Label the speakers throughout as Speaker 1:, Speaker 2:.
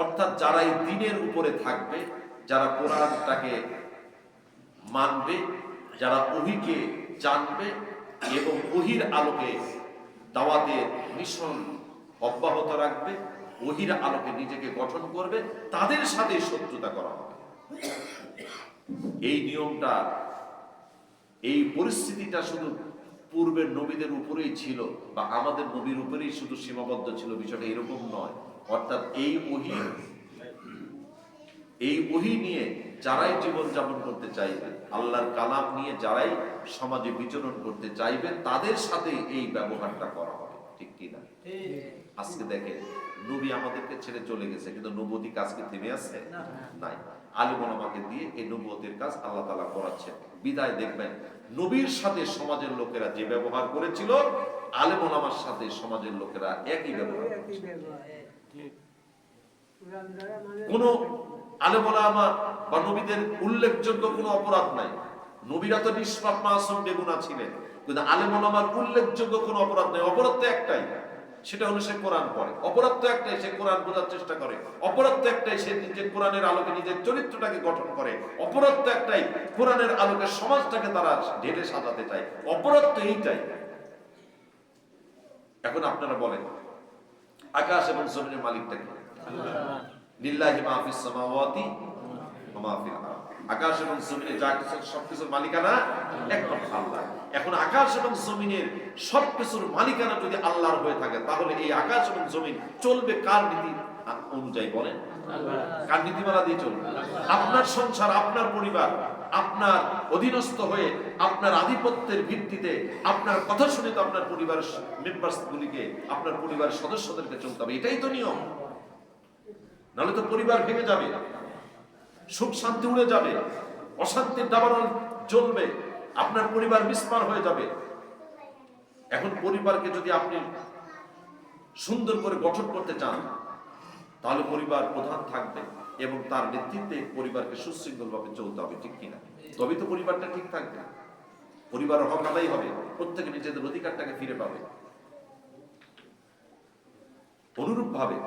Speaker 1: অর্থাৎ যারা এই দ্বীনের উপরে থাকবে, যারা কোরআনটাকে মানবে, যারা ওহীকে জানবে এবং ওহীর আলোকে দাওয়াতের মিশন অব্যাহত রাখবে, ওহীর আলোকে নিজেকে গঠন করবে, তাদের সাথে শত্রুতা করা হবে। এই নিয়মটা, এই পরিস্থিতিটা শুধু পূর্বের নবীদের উপরেই ছিল বা আমাদের নবীর উপরেই শুধু সীমাবদ্ধ ছিল, বিষয়টা এরকম নয়। অর্থাৎ এই ওহী নিয়ে যারাই জীবনযাপন করতে চাইবে, আল্লাহর কালাম নিয়ে যারাই সমাজে বিচরণ করতে চাইবে, তাদের সাথে এই ব্যবহারটা করা হবে, ঠিক কিনা? আজকে দেখেন, নবী আমাদেরকে ছেড়ে চলে গেছে, কিন্তু নবুয়তি কাজ কি থেমে আছে? নাই। আলেম ওলামাকে দিয়ে এই নবুয়তের কাজ আল্লাহ তাআলা করাচ্ছেন। বিদায় দেখবেন নবীর সাথে সমাজের লোকেরা যে ব্যবহার করেছিল, আলেম ওলামার সাথে সমাজের লোকেরা একই ব্যবহার করছে। কোন আলেম ওলামা বা নবীদের উল্লেখযোগ্য কোনো অপরাধ নাই। নবীরা তো নিষ্পাপ মাসুম বেগুনাহ ছিলেন, কিন্তু আলেম ওলামার উল্লেখযোগ্য কোনো অপরাধ নাই। অপরাধ তো একটাই, সেটা হলো সে কোরআন পড়ে। অপরাধ তো একটাই, সে কোরআন বোঝার চেষ্টা করে। অপরাধ তো একটাই, সে নিজের কোরআনের আলোকে নিজের চরিত্রটাকে গঠন করে। অপরাধ তো একটাই, কোরআনের আলোকে সমাজটাকে তারা ঢেলে সাজাতে চায়। অপরাধ তো এইটাই। এখন আপনারা বলেন, আকাশ এবং জমিনের মালিকটা কে? আল্লাহ। লিল্লাহি মা ফিস সামাওয়াতি ওয়া মা ফিল আরদ। আকাশ এবং জমিনে যা কিছু, সবকিছুর মালিকানা একমাত্র আল্লাহ। এখন আকাশ এবং জমিনের সবকিছুর মালিকানা যদি আল্লাহর হয়ে থাকে, তাহলে এই আকাশ এবং জমিন চলবে কার নীতি অনুযায়ী? বলেন, কার নীতিমালা দিয়ে চলবে? আপনার সংসার, আপনার পরিবার আপনার অধীনস্থ হয়ে, আপনার আধিপত্যের ভিত্তিতে, আপনার কথা শুনে তো আপনার পরিবারের মেম্বারসগুলিকে, আপনার পরিবারের সদস্যদেরকে চলতে হবে। এটাই তো নিয়ম। নাহলে তো পরিবার ভেঙে যাবে, সুখ শান্তি উড়ে যাবে, অশান্তির দাবানল জ্বলবে, আপনার পরিবার বিস্মার হয়ে যাবে। এখন পরিবারকে যদি আপনি সুন্দর করে গঠন করতে চান, তাহলে পরিবার প্রধান থাকবে এবং তার নেতৃত্বে পরিবারকে সুশৃঙ্খল ভাবে চলতে হবে, ঠিক কিনা? তবেই তো পরিবারটা ঠিক থাকবে, পরিবারের হক আদায় হবে, প্রত্যেকে নিজেদের অধিকারটাকে ফিরে পাবে। অনুরূপ ভাবে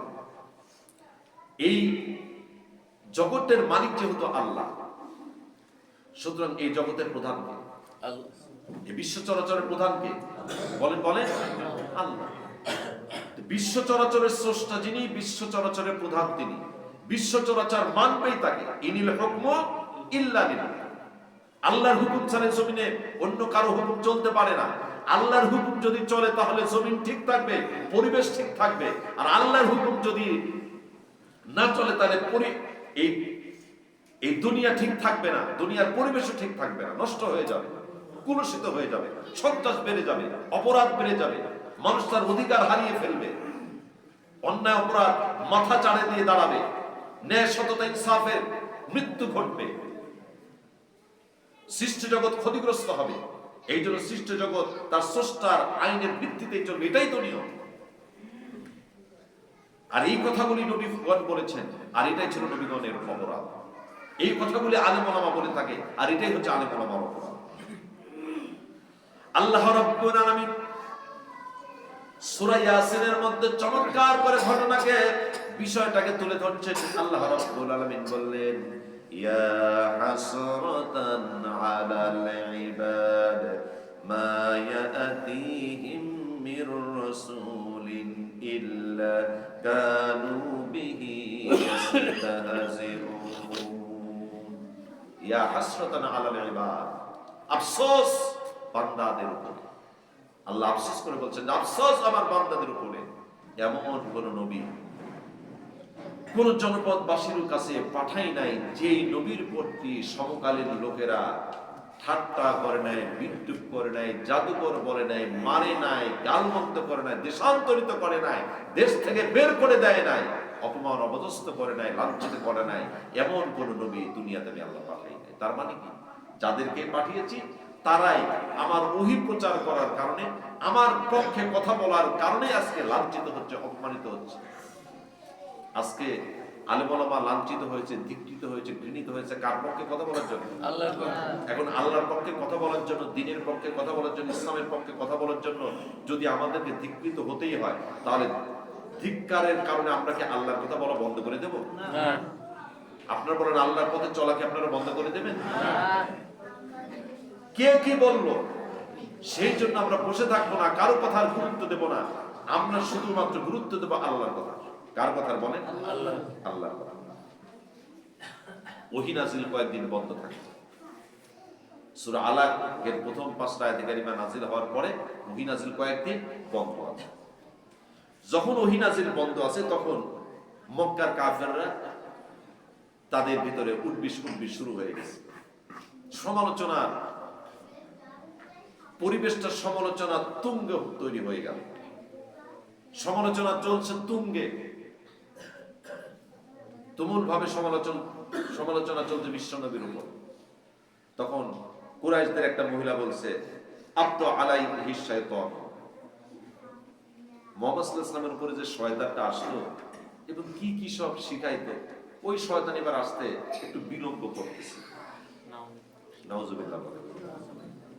Speaker 1: এই জগতের মালিক যেহেতু আল্লাহ, সুতরাং এই জগতের প্রধান কে? আল্লাহ। এই বিশ্ব চরাচরের প্রধান কে? বলেন বলেন, আল্লাহ। বিশ্ব চরাচরের স্রষ্টা যিনি, বিশ্ব চরাচরের প্রধান তিনি। বিশ্ব চরাচর মানবেই তাকে। ইনিল হুকমু ইল্লা লিল্লাহ। আল্লাহর হুকুম ছাড়া জমিনে অন্য কারো হুকুম চলতে পারে না। আল্লাহর হুকুম যদি চলে, তাহলে জমিন ঠিক থাকবে, পরিবেশ ঠিক থাকবে। আর আল্লাহর হুকুম যদি না চলে, তাহলে এই দুনিয়া ঠিক থাকবে না, দুনিয়ার পরিবেশও ঠিক থাকবে না, নষ্ট হয়ে যাবে, কুলুষিত হয়ে যাবে, সন্ত্রাস বেড়ে যাবে, অপরাধ বেড়ে যাবে, মানুষ তার অধিকার হারিয়ে ফেলবে, অন্যায় অপরাধ মাথা চাড়ে দিয়ে দাঁড়াবে, ন্যায় সততা ইনসাফের মৃত্যু ঘটবে, সৃষ্টি জগৎ ক্ষতিগ্রস্ত হবে। এই জন্য সৃষ্টি জগৎ তার স্রষ্টার আইনের ভিত্তিতেই চলবে, এটাই তো নিয়ম। আর এই কথাগুলি নবীগণ বলেছেন, আর এটাই ছিল নবীগণের অপরাধ। এই কথাগুলি আলেম ওলামা বলে থাকে, আর এটাই হচ্ছে আলেম ওলামার অপরাধ। আল্লাহ রাব্বুল আলামিন সূরা ইয়াসিনের মধ্যে চমৎকার করে ঘটনাকে, বিষয়টাকে তুলে ধরছেন। আল্লাহ রাব্বুল আলামিন বললেন, ইয়া হাসরাতান আলাল ইবাদ মা ইয়াতিহিম মির রাসূলিন ইল্লা কানু বিহি ইস্তাহজিউন। ইয়া হাসরাতান আলাল ইবাদ, আফসোস বান্দাদের উপরে। আল্লাহ আফসোস করে বলছেন, আফসোস আমার বান্দাদের উপরে, এমন কোন নবী কোন জনপদবাসীর কাছে পাঠাই নাই, যেই নবীর প্রতি সমকালীন লোকেরা ঠাট্টা করে নাই, বিদ্রুপ করে নাই, জাদুকর বলে নাই, মারে নাই, গালমন্দ করে নাই, দেশান্তরিত করে নাই, দেশ থেকে বের করে দেয় নাই, অপমান অপদস্থ করে নাই, লাঞ্ছিত করে নাই, এমন কোন নবী দুনিয়াতে আমি আল্লাহ পাঠাই নাই। তার মানে কি? যাদেরকে পাঠিয়েছি তারাই আমার ওহী প্রচার করার কারণে, আমার পক্ষে কথা বলার কারণে আজকে লাঞ্ছিত হচ্ছে, অপমানিত হচ্ছে। আজকে আলেম ওলামা লাঞ্ছিত হয়েছে, ধিক্কৃত হয়েছে, ঘৃণিত হয়েছে কার পক্ষে কথা বলার জন্য? আল্লাহর পক্ষে। এখন আল্লাহর পক্ষে কথা বলার জন্য, দ্বীনের পক্ষে কথা বলার জন্য, ইসলামের পক্ষে কথা বলার জন্য যদি আমাদেরকে ধিক্কৃত হতেই হয়, তাহলে ধিক্কারের কারণে আমরা কি আল্লাহর কথা বলা বন্ধ করে দেব?
Speaker 2: না।
Speaker 1: আপনারা বলেন আল্লাহর পথে চলা কি আপনারা বন্ধ করে দেবেন? কে কি বললো সেই জন্য আমরা বসে থাকবো না, কারো কথার গুরুত্ব দেব না। আমরা শুধুমাত্র গুরুত্ব দেব আল্লাহর কথা। কার কথা বলেন? আল্লাহর কথা। ওহী নাযিল কয়েকদিন বন্ধ থাকে। সূরা আলাক এর প্রথম 5টা আয়াত কারিমা নাযিল হওয়ার পরে ওহী নাযিল কয়েকদিন বন্ধ আছে। যখন ওহী নাযিল বন্ধ আছে তখন মক্কার কাফেররা তাদের ভিতরে উদ্বিশ শুরু হয়ে গেছে। সমালোচনার পরিবেশটা সমালোচনা তুঙ্গে তৈরি হয়ে গেল। সমালোচনা চলছে তুঙ্গে, তুমুল ভাবে সমালোচনা চলছে বিশ্বনবীর উপর। তখন কুরাইশদের একটা মহিলা বলছে, আব্দ আলাইহি শাইতান, মুহাম্মদ সাল্লাল্লাহু আলাইহি ওয়াসাল্লামের উপরে যে শয়তানটা আসলো এবং কি কি সব শিখাইতো, ওই শয়তান এবার আসতে একটু বিলম্ব করতেছে। নাউজুবিল্লাহ।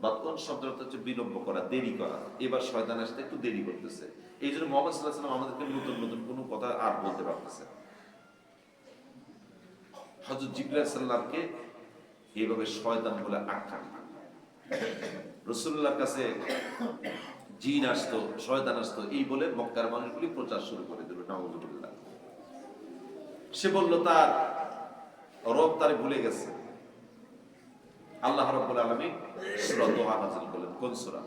Speaker 1: বাতন শব্দটা হচ্ছে বিলম্ব করা, দেরি করা। এবার শয়তান আসতে একটু দেরি করতেছে। এই জন্য মুহাম্মদ সাল্লাল্লাহু আলাইহি ওয়াসাল্লাম আমাদেরকে নতুন নতুন কোনো কথা আর বলতে পারতেছে। হযরত জিবরাইল আলাইহিস সালামকে এইভাবে শয়তান বলে আখ্যা দিল। রাসূলুল্লাহর কাছে জিন আসতো, শয়তান আসতো, এই বলে মক্কার মানুষগুলি প্রচার শুরু করে দিল। নাউজুবিল্লাহ। সে বলল তার রব তারে ভুলে গেছে। আল্লাহ রাব্বুল আলামিন সূরা দোহা নাযিল করলেন। কোন সূরা?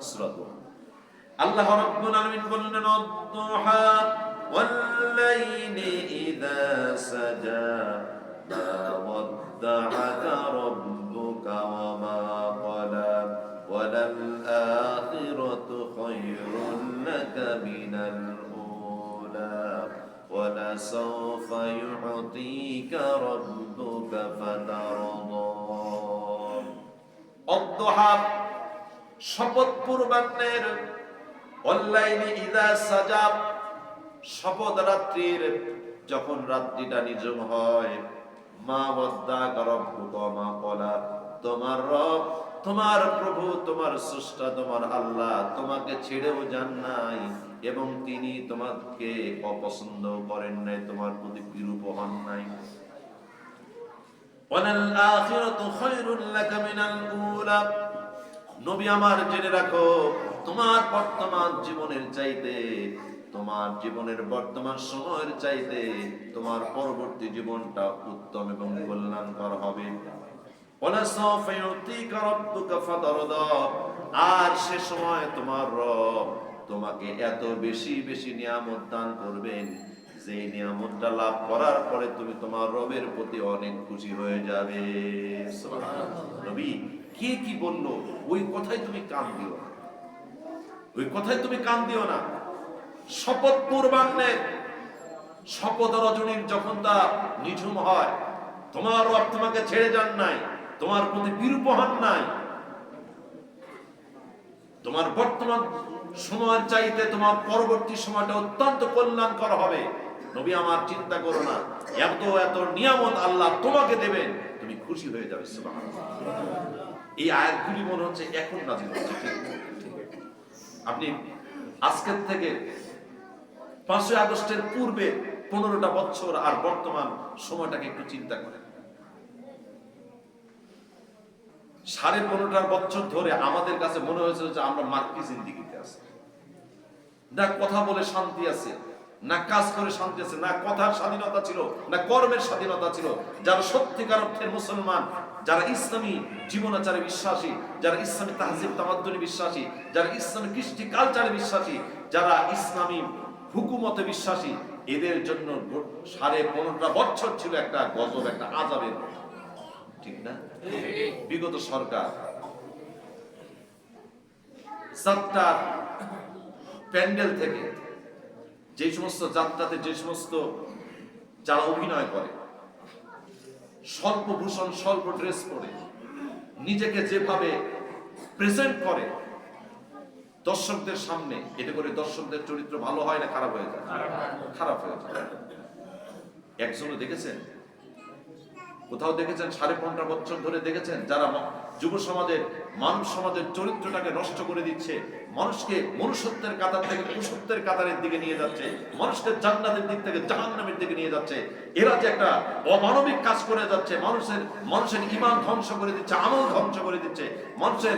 Speaker 1: সূরা দোহা। আল্লাহ রাব্বুল আলামিন বললেন, "আদ-দুহা ওয়াল-লাইলি ইযা সাজা মা ওয়াদ্দা'আকা রাব্বুকা ওয়া মা ক্বালা ওয়ালাল-আখিরাতু খায়রুল লাকা মিনাল উলা ওয়ালাসাওফা ইউ'তিকা রাব্বুকা ফাতারদা।" অদ্দোহা শপথ পূর্বাহ্নের, ওয়াল্লাইলি ইযা সাজা শপথ রাত্রির, যখন রাত্রিটা নিঝুম হয়, মা ওয়াদ্দাকা রাব্বুকা ওয়া মা ক্বালা, তোমার রব, তোমার প্রভু, তোমার স্রষ্টা, তোমার আল্লাহ তোমাকে ছেড়েও যান নাই এবং তিনি তোমাকে অপছন্দ করেন নাই, তোমার প্রতি বিরূপ হন নাই। ওয়ালাল-আখিরাতু খায়রুল লাকা মিনাল উলা, নবী আমার জেনে রাখো, তোমার বর্তমান জীবনের চাইতে, তোমার জীবনের বর্তমান সময়ের চাইতে তোমার পরবর্তী জীবনটা উত্তম এবং কল্যাণকর হবে। ওয়ালাসাওফা ইউ'তিকা রাব্বুকা ফাতারদা, আর সে সময় তোমার রব তোমাকে এত বেশি বেশি নিয়ামত দান করবেন যে নিয়ামতটা লাভ করার পরে তুমি তোমার রবের প্রতি অনেক খুশি হয়ে যাবে। সুবহানাল্লাহ। নবী কে কি বলল ওই কথাই তুমি কান দিও না, ওই কথাই তুমি কান দিও না। শপথ পূর্বাহ্নের, শপথ রজনীর যখন তা নিঝুম হয়, তোমার রব তোমাকে ছেড়ে যান নাই, তোমার প্রতি বিরূপ হন নাই, তোমার বর্তমান সময়ের চাইতে তোমার পরবর্তী সময়টা অত্যন্ত কল্যাণকর হবে। নবী আমার চিন্তা করো না, এত এত নিয়ামত আল্লাহ তোমাকে দেবেন, তুমি খুশি হয়ে যাবে। সুবহানাল্লাহ। এই আয়াতগুলি মনে হচ্ছে এখন নাযিল হচ্ছে। আপনি আজকের থেকে 5ই আগস্টের পূর্বে 15টা বছর আর বর্তমান সময়টাকে একটু চিন্তা করেন। 15.5 বছর ধরে আমাদের কাছে মনে হয়েছিল যে আমরা মার্কি জিন্দেগিতে আছি। না কথা বলে শান্তি আছে, না কাজ করে শান্তি আছে, না কথার স্বাধীনতা ছিল, না কর্মের স্বাধীনতা ছিল। যারা সত্যিকার অর্থের মুসলমান, যারা ইসলামী জীবনাচারে বিশ্বাসী, যারা ইসলামী তাহজিব তামাদ্দুনে বিশ্বাসী, যারা ইসলামী কৃষ্টি কালচারে বিশ্বাসী, যারা ইসলামী হুকুমতে বিশ্বাসী, এদের জন্য 15.5 বছর ছিল একটা গজব, একটা আযাবের, ঠিক না? বিগত সরকার যাত্রার প্যান্ডেল থেকে, যে সমস্ত যাত্রাতে যে সমস্ত যারা অভিনয় করে, স্বল্প ভূষণ স্বল্প ড্রেস পরে নিজেকে যেভাবে প্রেজেন্ট করে দর্শকদের সামনে, এতে করে দর্শকদের চরিত্র ভালো হয় না খারাপ হয়ে যায়? খারাপ হয়ে যায়। একজনও দেখেছেন, কোথাও দেখেছেন 15.5 বছর ধরে দেখেছেন যারা যুব সমাজের, মানব সমাজের চরিত্রটাকে নষ্ট করে দিচ্ছে, মানুষকে মনুষ্যত্বের কাতার থেকে পশুত্বের কাতারের দিকে নিয়ে যাচ্ছে, মানুষকে জান্নাতের দিক থেকে জাহান্নামের দিকে নিয়ে যাচ্ছে। এরা যে একটা অমানবিক কাজ করে যাচ্ছে, মানুষের ঈমান ধ্বংস করে দিচ্ছে, আমল ধ্বংস করে দিচ্ছে, মানুষের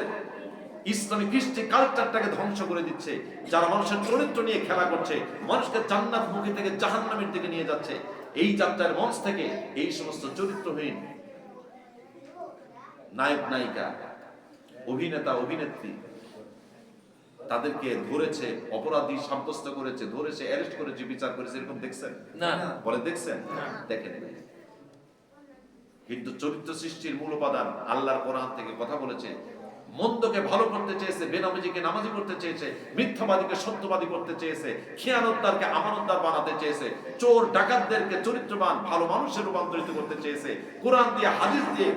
Speaker 1: ইসলামী কৃষ্টি কালচারটাকে ধ্বংস করে দিচ্ছে। যারা মানুষের চরিত্র নিয়ে খেলা করছে, মানুষকে জান্নাত মুখী থেকে জাহান্নামের দিকে নিয়ে যাচ্ছে, এই যাত্রার মঞ্চ থেকে এই সমস্ত চরিত্রহীন নায়ক নায়িকা, অভিনেতা অভিনেত্রী, তাদেরকে ধরেছে, অপরাধী সাব্যস্ত করেছে, ধরেছে, অ্যারেস্ট করেছে, বিচার করেছে। এরকম দেখছেন? না। বলে দেখছেন? দেখেন। কিন্তু চরিত্র সৃষ্টির মূল উপাদান আল্লাহর কোরআন থেকে কথা বলেছে। মন্দকে ভালো করতে চেয়েছে, বেনামাজিকে নামাজি করতে চেয়েছে, মিথ্যাবাদীকে সত্যবাদী করতে চেয়েছে, খেয়ানতদারকে আমানতদার বানাতে চেয়েছে, চোর ডাকাতদেরকে চরিত্রবান ভালো মানুষে রূপান্তরিত করতে চেয়েছে। কোরআন দিয়ে, হাদিস দিয়ে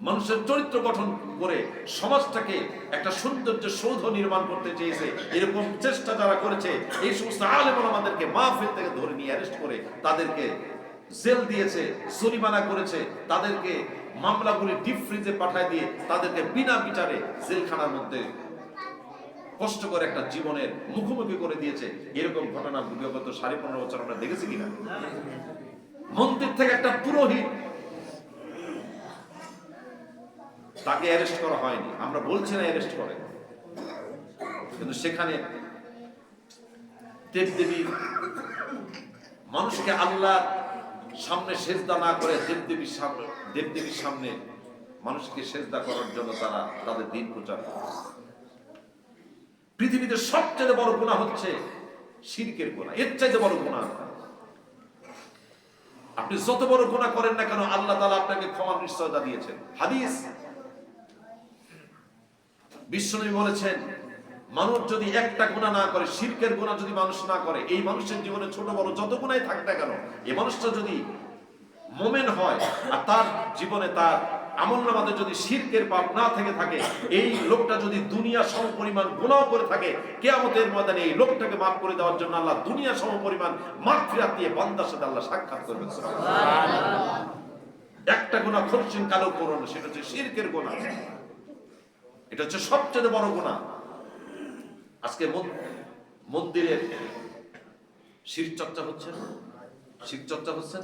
Speaker 1: মানুষের চরিত্র গঠন করে সমাজটাকে একটা সৌন্দর্য সৌধ নির্মাণ করতে চেয়েছে। এরকম চেষ্টা যারা করেছে, এই সমস্ত আলেম ওলামাদেরকে মাহফিল থেকে ধরে নিয়ে অ্যারেস্ট করে তাদেরকে জেল দিয়েছে, জরিমানা করেছে, তাদেরকে মামলাগুলি ডিপ ফ্রিজে পাঠায় দিয়ে তাদেরকে বিনা বিচারে জেলখানার মধ্যে কষ্ট করে একটা জীবনের মুখোমুখি করে দিয়েছে। এরকম ঘটনা বিগত 15.5 বছর আমরা দেখেছি কিনা? মন্দির থেকে একটা পুরোহিত, তাকে অ্যারেস্ট করা হয়নি, আমরা বলছি না অ্যারেস্ট করে, কিন্তু সেখানে দেবদেবী মানুষকে আল্লাহ সামনে সেজদা না করে দেবদেবীর সামনে মানুষকে সেজদা করার জন্য তারা তাদের দিন প্রচার করে। পৃথিবীতে সবচেয়ে বড় গুনাহ হচ্ছে শিরকের গুনাহ, এর চাইতে বড় গুনাহ। আপনি যত বড় গুনাহ করেন না কেন, আল্লাহ তাআলা আপনাকে ক্ষমার নিশ্চয়তা দিয়েছেন। হাদিস, বিশ্বনবী বলেছেন, মানুষ যদি একটা গুনাহ না করে, শিরকের গুনাহ যদি মানুষ না করে, এই মানুষের জীবনে ছোট বড় যত গুনাহই থাক না কেন, এই মানুষটা যদি মুমিন হয় আর তার জীবনে তার আমলনামাতে যদি শিরকের পাপ না থেকে থাকে, এই লোকটা যদি দুনিয়া সমপরিমাণ গুনাহ করে থাকে, কিয়ামতের ময়দানে এই লোকটাকে মাফ করে দেওয়ার জন্য আল্লাহ দুনিয়া সমপরিমাণ মাগফিরাত দিয়ে বান্দার সাথে আল্লাহ সাক্ষাৎ করবেন। সুবহানাল্লাহ। একটা গুনাহ খুবই কালো করুন, সেটা হচ্ছে শিরকের গুনাহ। এটা হচ্ছে সবচেয়ে বড় গুনাহ। আজকে মন্দিরের শির চর্চা হচ্ছে, শির চর্চা হচ্ছে।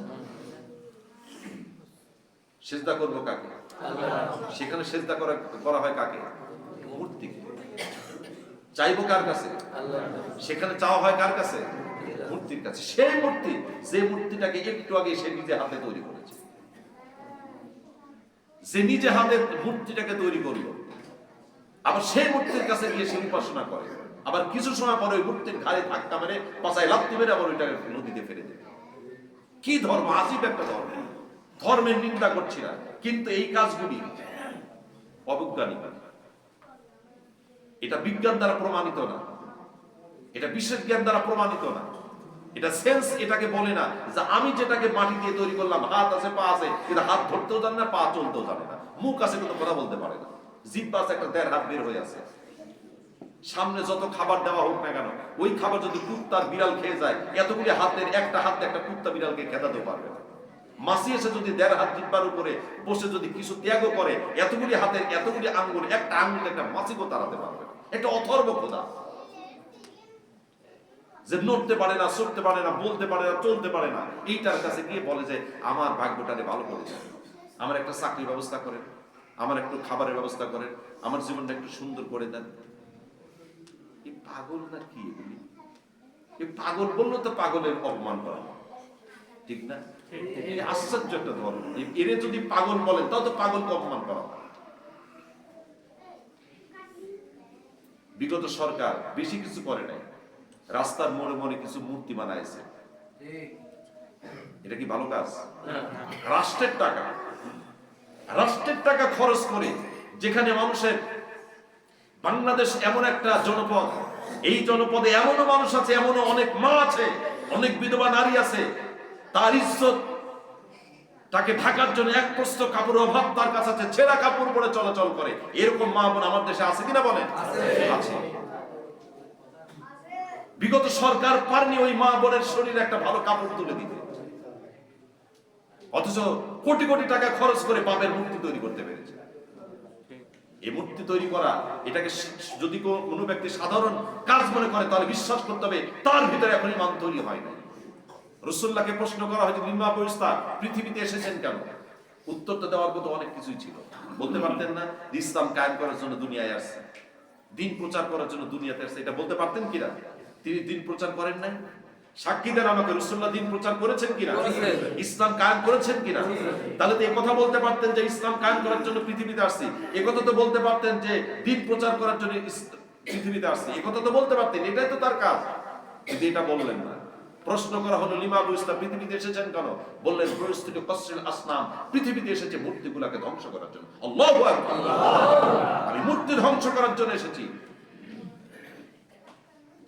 Speaker 1: সেজদা করবো কাকে? সেখানে সেজদা করা হয় কাকে? মূর্তিকে। চাইবো কার কাছে? সেখানে চাওয়া হয় কার কাছে? মূর্তির কাছে। সেই মূর্তি, যে মূর্তিটাকে একটু আগে সে নিজে হাতে তৈরি করেছে, যে নিজে হাতে মূর্তিটাকে তৈরি করলো, আবার সেই মূর্তির কাছে গিয়ে সে উপাসনা করে। আবার কিছু সময় পরে ওই মূর্তির ঘাড়ে ধাক্কা মেরে, পাছায় লাথি মেরে আবার ওইটাকে নদীতে ফেলে দেবে। কি ধর্ম! আজীব একটা ধর্ম। ধর্মের নিন্দা করছি না, কিন্তু এই কাজগুলি অবৈজ্ঞানিক। এটা বিজ্ঞান দ্বারা প্রমাণিত না, এটা বিশেষ জ্ঞান দ্বারা প্রমাণিত না, এটা সেন্স এটাকে বলে না যে আমি যেটাকে মাটি দিয়ে তৈরি করলাম, হাত আছে, পা আছে, কিন্তু হাত ধরতেও জানে না, পা চলতেও জানে না, মুখ আছে কিন্তু কথা বলতে পারে না, জিহ্বা আছে, একটা 1.5 হাত বের হয়ে আছে। সামনে যত খাবার দেওয়া হোক না কেন, ওই খাবার যদি কুত্তার বিড়াল খেয়ে যায়, এতগুলি হাতের একটা হাতে একটা কুত্তা বিড়ালকে খেদাতে পারবে না। মাছি এসে যদি 1.5 হাত জিহ্বার উপরে বসে যদি কিছু ত্যাগ করে, এতগুলি হাতের এতগুলি আঙ্গুল, একটা আঙ্গুল একটা মাছিকেও তাড়াতে পারবে না। একটা অথর্ব খোদা, যে নড়তে পারে না, চড়তে পারে না, বলতে পারে না, চলতে পারে না, এইটার কাছে গিয়ে বলে যে আমার ভাগ্যটারে ভালো করে দেন, আমার একটা চাকরির ব্যবস্থা করেন, আমার একটু খাবারের ব্যবস্থা করেন, আমার জীবনটা একটু সুন্দর করে দেন। এই পাগল না কি? এই পাগল বললো তো পাগলের অপমান করা, ঠিক না? আশ্চর্য একটা ধর্ম। এরে যদি পাগল বলেন তাও তো পাগলকে অপমান করা। বিগত সরকার বেশি কিছু করে নাই, রাস্তার মোড়ে মোড়ে কিছু মূর্তি বানাইছে। এটা কি ভালো কাজ? রাষ্ট্রের টাকা খরচ করে, যেখানে মানুষের, বাংলাদেশ এমন একটা জনপদ, এই জনপদে এমনও মানুষ আছে, এমনও অনেক মা আছে, অনেক বিধবা নারী আছে, তার ইজ্জত তাকে ঢাকার জন্য এক প্রস্ত কাপড় অভাব তার কাছে আছে, ছেঁড়া কাপড় পরে চলাচল করে। এরকম মা বোন আমার দেশে আছে কিনা বলেন? আছে। বিগত সরকার পারেনি ওই মা বোনের শরীরে একটা ভালো কাপড় তুলে দিতে, অথচ কোটি কোটি টাকা খরচ করে বাপের মূর্তি তৈরি করতে পেরেছে। এই মূর্তি তৈরি করা, এটাকে যদি কোনো ব্যক্তি সাধারণ কাজ মনে করে তাহলে বিশ্বাস করতে হবে তার ভিতরে এখন ঈমান তৈরি হয় না। রাসূলুল্লাহকে প্রশ্ন করা হয়তো লিমা বুইস্তা, পৃথিবীতে এসেছেন কেন? উত্তরটা দেওয়ার মতো অনেক কিছুই ছিল। বলতে পারতেন না ইসলাম কায়েম করার জন্য দুনিয়ায় আসছে, দিন প্রচার করার জন্য দুনিয়াতে আসছে, এটা বলতে পারতেন কিনা? তিনি দিন প্রচার করেন নাই? সাক্ষী দেন আমাকে, রাসূলুল্লাহ দিন প্রচার করেছেন কিনা, ইসলাম কায়েম করেছেন কিনা? তাহলে তো এই কথা বলতে পারতেন যে ইসলাম কায়েম করার জন্য পৃথিবীতে আসছি। এই কথা তো বলতে পারতেন যে দিন প্রচার করার জন্য পৃথিবীতে আসছি। এই কথা তো বলতে পারতেন, এটাই তো তার কাজ। কিন্তু এটা বললেন না। প্রশ্ন করা হলো লিমা বুইস্তা, পৃথিবীতে এসেছেন কেন? বললেন পরিস্থিতি কসরিল আসনাম, পৃথিবীতে এসেছে মূর্তিগুলোকে ধ্বংস করার জন্য। আল্লাহু আকবার, আমি মূর্তি ধ্বংস করার জন্য এসেছি।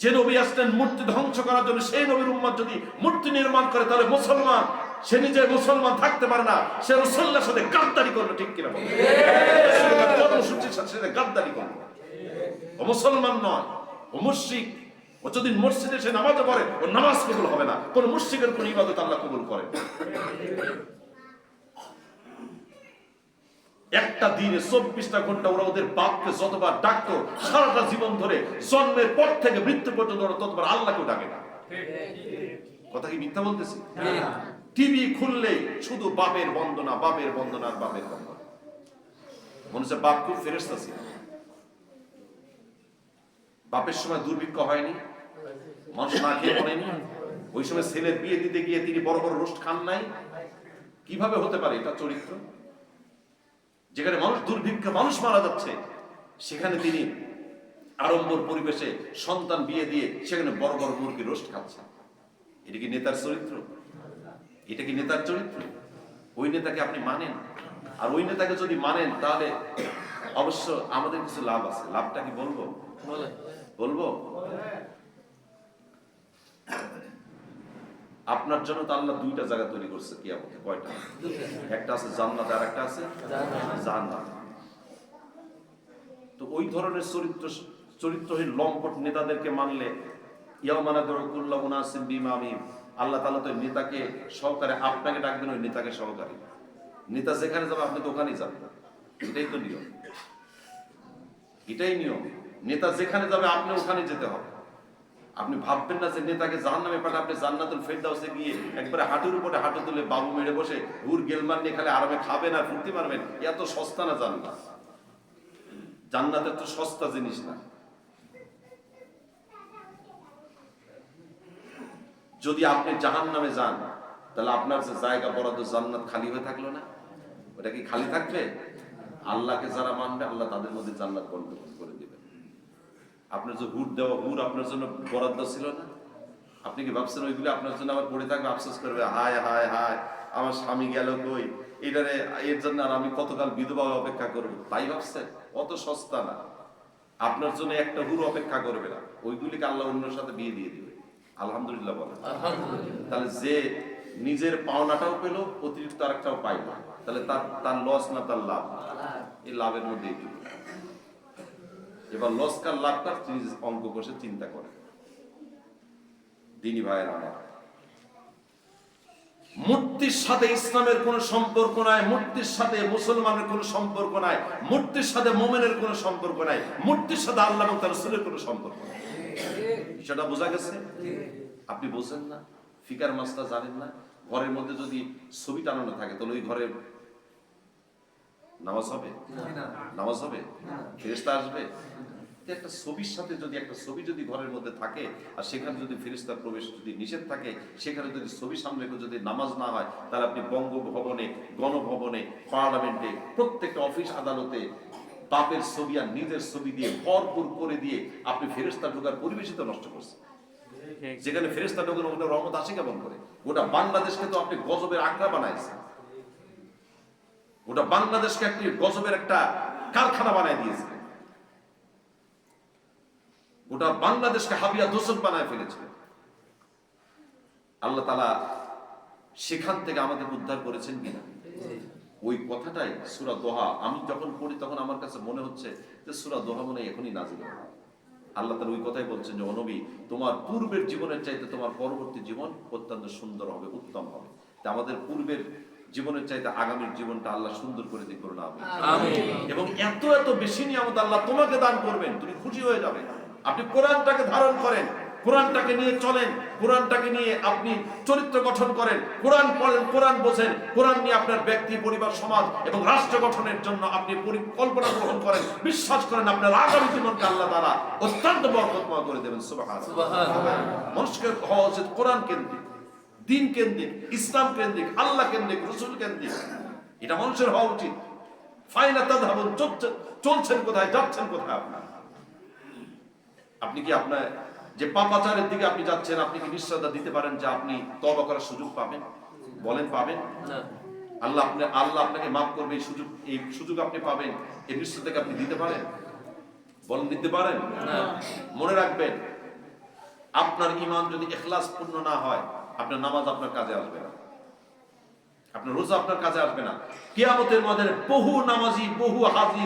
Speaker 1: যে নবী আসলেন মূর্তি ধ্বংস করার জন্য, সেই নবীর উম্মত যদি মূর্তি নির্মাণ করে তাহলে মুসলমান, সে নিজে মুসলমান থাকতে পারে না, সে রাসূলুল্লাহর সাথে গাদ্দারি করবে। ঠিক কিনা বলেন? কর্মসূচির সাথে গাদ্দারি করবে। ও মুসলমান নয়, ও মুশরিক। ও যদি মসজিদে সে নামাজ পড়ে, ও নামাজ কবুল হবে না। কোন মুশরিকের কোন ইবাদত আল্লাহ কবুল করেন। একটা দিনে 24টা ঘন্টা ওরা ওদের বাপকে যতবার ডাকতো, সারাটা জীবন ধরে জন্মের পর থেকে মৃত্যু পর্যন্ত ওরা ততবার আল্লাহকেও ডাকে না। কথা কি মিথ্যা বলতেছি? টিভি খুললেই শুধু বাপের বন্দনা, বাপের বন্দনা আর বাপের বন্দনা। মনে হচ্ছে বাপ খুব ফেরেশতা ছিল। বাপের সময় দুর্ভিক্ষ হয়নি, মানুষ না খেয়ে পড়েনি। ওই সময় ছেলের বিয়ে দিতে গিয়ে তিনি বড় বড় রোস্ট খান নাই। কিভাবে হতে পারে এটা চরিত্র? যেখানে মানুষ দুর্ভিক্ষে মানুষ মারা যাচ্ছে, সেখানে তিনি আড়ম্বর পরিবেশে সন্তান বিয়ে দিয়ে সেখানে বড় বড় মুরগি রোস্ট খাচ্ছেন। এটা কি নেতার চরিত্র? এটা কি নেতার চরিত্র? ওই নেতাকে আপনি মানেন? আর ওই নেতাকে যদি মানেন তাহলে অবশ্য আমাদের কিছু লাভ আছে। লাভটা কি বলবো? বলবো। আপনার জন্য তো আল্লাহ দুইটা জায়গা তৈরি করছে কিয়ামতে। কয়টা? একটা আছে জান্নাত আর একটা আছে জাহান্নাম। তো ওই ধরনের চরিত্রহীন লম্পট নেতাদেরকে মানলে ইয়াউমানা দুরকুল্লাহ মুনাসিব বিমামিম, আল্লাহ তাআলা তো নেতাকে সহকারে আপনাকে ডাকবেন, ওই নেতাকে সহকারী। নেতা যেখানে যাবে আপনি তো ওখানেই যাবেন। এটাই তো নিয়ম, এটাই নিয়ম। নেতা যেখানে যাবে আপনি ওখানে যেতে হবে। আপনি ভাববেন না যে নেতাকে জাহান্নামে পাঠায় আপনি জান্নাতুল ফেরদাউসে গিয়ে একবারে হাঁটুর উপরে হাঁটু তুলে বাবু মেরে বসে হুর গেলমান নিয়ে খালি আরামে খাবেন আর ফুর্তি মারবেন। এত সস্তা না জান্নাত। জান্নাত এত সস্তা জিনিস না। যদি আপনি জাহান্নামে যান তাহলে আপনার যে জায়গা বরাদ্দ জান্নাত খালি হয়ে থাকলো না? ওটা কি খালি থাকবে? আল্লাহকে যারা মানবে আল্লাহ তাদের মধ্যে জান্নাত বন্টন করে দিবেন। আপনার যে হুর দেওয়া হুর আপনার জন্য বরাদ্দ ছিল না? আপনি কি ভাবছেন ওইগুলো আপনার জন্য আবার পড়ে থাকবে, আফসোস করবে, হায় হায় হায় আমার স্বামী গেল কই, এটারে এর জন্য আর আমি কতকাল বিধবা অপেক্ষা করবো? তাই ভাবছেন? অত সস্তা না। আপনার জন্য একটা হুর অপেক্ষা করবে না, ওইগুলিকে আল্লাহ অন্যের সাথে বিয়ে দিয়ে দিবে। আলহামদুলিল্লাহ বলেন। তাহলে যে নিজের পাওনাটাও পেল, অতিরিক্ত আরেকটাও পাইল, তাহলে তার লস না তার লাভ? এই লাভের মধ্যে এইটুকু। এবার লস কার লাভ কার অঙ্ক কষে চিন্তা করে। দিনী ভাইয়ের আমার, মূর্তির সাথে ইসলামের কোন সম্পর্ক নাই, মূর্তির সাথে মুসলমানের কোন সম্পর্ক নাই, মূর্তির সাথে মুমিনের কোন সম্পর্ক নাই, মূর্তির সাথে আল্লাহ এবং তার রাসূলের কোন সম্পর্ক নাই। সেটা বোঝা গেছে? আপনি বোঝেন না, ফিকার মাসলা জানেন না। ঘরের মধ্যে যদি ছবি টানানো থাকে তাহলে ওই ঘরে নামাজ হবে? নামাজ হবে? ফেরেশতা আসবে? একটা ছবির সাথে যদি একটা ছবি যদি ঘরের মধ্যে থাকে আর সেখানে যদি ফেরেশতা প্রবেশ যদি নিষেধ থাকে, সেখানে যদি ছবি সামনে যদি নামাজ না হয়, তাহলে আপনি বঙ্গভবনে, গণভবনে, পার্লামেন্টে, প্রত্যেকটা অফিস আদালতে বাপের ছবি আর নিজের ছবি দিয়ে ভরপুর করে দিয়ে আপনি ফেরেশতা ঢোকার পরিবেশই তো নষ্ট করছেন। যেখানে ফেরেশতা ঢোকার ওটা রহমত আসে কেমন করে? গোটা বাংলাদেশকে তো আপনি গজবের আখড়া বানাইছেন। গোটা বাংলাদেশকে একটি গজবের একটা কারখানা বানাই দিয়েছে। গোটা বাংলাদেশকে হাবিয়া দোসক বানায় ফেলেছে। আল্লাহ তাআলা সেখান থেকে আমাদের উদ্ধার করেছেন কিনা? ওই কথাটাই সূরা দোহা আমি যখন পড়ি তখন আমার কাছে মনে হচ্ছে যে সূরা দোহা মনে এখনই নাযিল হলো। আল্লাহ তাআলা ওই কথাই বলছেন যে ও নবী, তোমার পূর্বের জীবনের চাইতে তোমার পরবর্তী জীবন অত্যন্ত সুন্দর হবে, উত্তম হবে। তা আমাদের পূর্বের জীবনের চাইতে আগামীর জীবনটা আল্লাহ সুন্দর করে দিক করুন আমিন।
Speaker 2: আমিন।
Speaker 1: এবং এত এত বেশি নিয়ামত আল্লাহ তোমাকে দান করবেন, তুমি খুশি হয়ে যাবে। আপনি কোরআনটাকে ধারণ করেন, কোরআনটাকে নিয়ে চলেন, কোরআনটাকে নিয়ে আপনি চরিত্র গঠন করেন, কোরআন পড়েন, কোরআন বোঝেন, কোরআন নিয়ে আপনার ব্যক্তি, পরিবার, সমাজ এবং রাষ্ট্র গঠনের জন্য আপনি পরিকল্পনা গ্রহণ করেন, বিশ্বাস করেন, আপনার আগামী জীবনকে আল্লাহ তাআলা অত্যন্ত বরকতময় করে দেবেন। সুবহানাল্লাহ।
Speaker 2: সুবহানাল্লাহ।
Speaker 1: মানুষকে হওয়া উচিত কোরআন কেন্দ্রিক, দিন কেন্দ্রিক, ইসলাম কেন্দ্রিক, আল্লাহ কেন্দ্রিক, রসুল কেন্দ্রিক। এটা মানুষের হওয়া উচিত। ফাইনা তাযহাবুন, চলছেন কোথায়, যাচ্ছেন কোথায় আপনার? আপনি কি আপনার যে পাপাচারের দিকে আপনি যাচ্ছেন, আপনি কি নিশ্চয়তা দিতে পারেন যে আপনি তওবা করার সুযোগ পাবেন? বলেন পাবেন?
Speaker 2: না।
Speaker 1: আল্লাহ আপনাকে মাফ করবে, এই সুযোগ আপনি পাবেন, এই নিশ্চয়তাকে আপনি দিতে পারেন? বলেন দিতে পারেন?
Speaker 2: না।
Speaker 1: মনে রাখবেন, আপনার ঈমান যদি ইখলাস পূর্ণ না হয়, আপনার নামাজ আপনার কাজে আসবে না, আপনার রোজা আপনার কাজে আসবে না। কিয়ামতের মাঠে বহু নামাজি, বহু হাজি,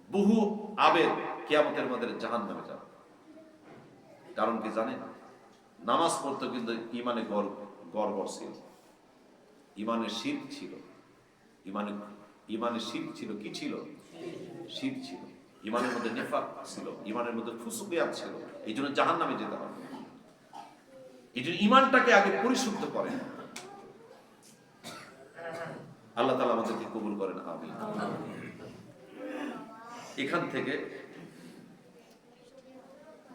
Speaker 1: বহু আবেদ কিয়ামতের মাঠে জাহান্নামে যাবে। কারণ কি জানেন? নামাজ পড়তে কিন্তু ঈমানে গর্ব ছিল, ঈমানে শিরক ছিল, ঈমানে শিরক ছিল। কি ছিল? শিরক ছিল। ঈমানের মধ্যে নিফাক ছিল, ঈমানের মধ্যে ফুসুকিয়াত ছিল। এই জন্য জাহান্নামে যেতে হবে। এই জন্য ঈমানটাকে আগে পরিশুদ্ধ করেন। আল্লাহ তাআলা আমাদেরকে কবুল করেন, আমিন। এখান থেকে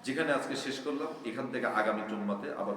Speaker 1: যেখানে আজকে শেষ করলাম, এখান থেকে আগামী জুম্মাতে আবার